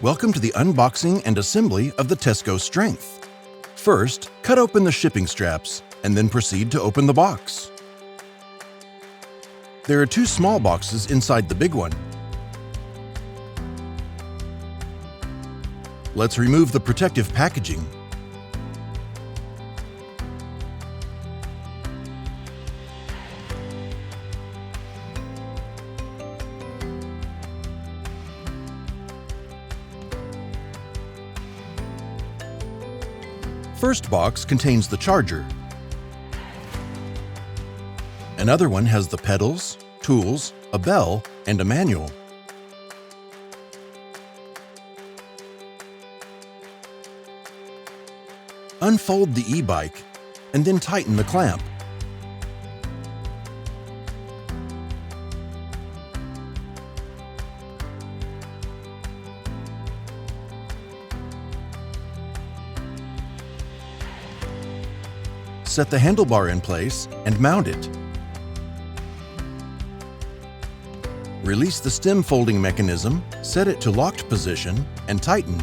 Welcome to the unboxing and assembly of the Tesco Strength. First, cut open the shipping straps and then proceed to open the box. There are two small boxes inside the big one. Let's remove the protective packaging. First box contains the charger. Another one has the pedals, tools, a bell, and a manual. Unfold the e-bike and then tighten the clamp. Set the handlebar in place and mount it. Release the stem folding mechanism, set it to locked position, and tighten.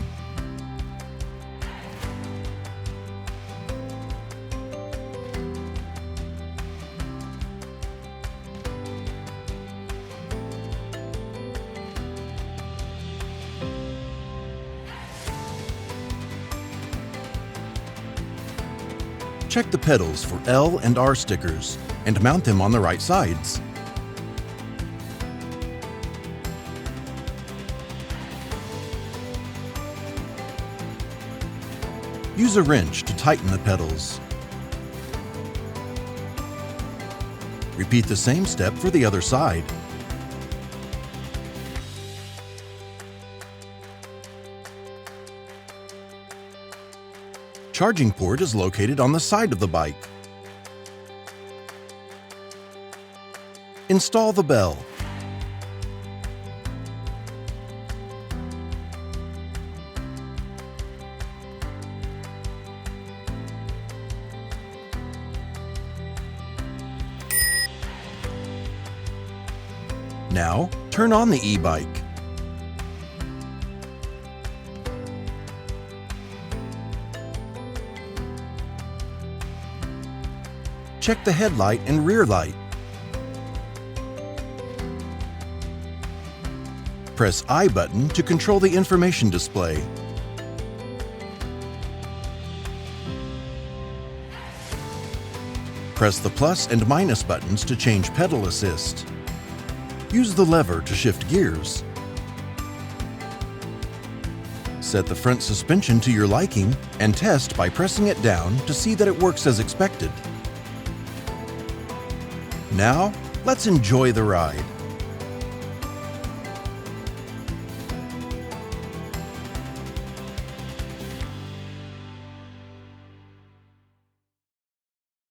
Check the pedals for L and R stickers and mount them on the right sides. Use a wrench to tighten the pedals. Repeat the same step for the other side. Charging port is located on the side of the bike. Install the bell. Now, turn on the e-bike. Check the headlight and rear light. Press I button to control the information display. Press the plus and minus buttons to change pedal assist. Use the lever to shift gears. Set the front suspension to your liking and test by pressing it down to see that it works as expected. Now, let's enjoy the ride.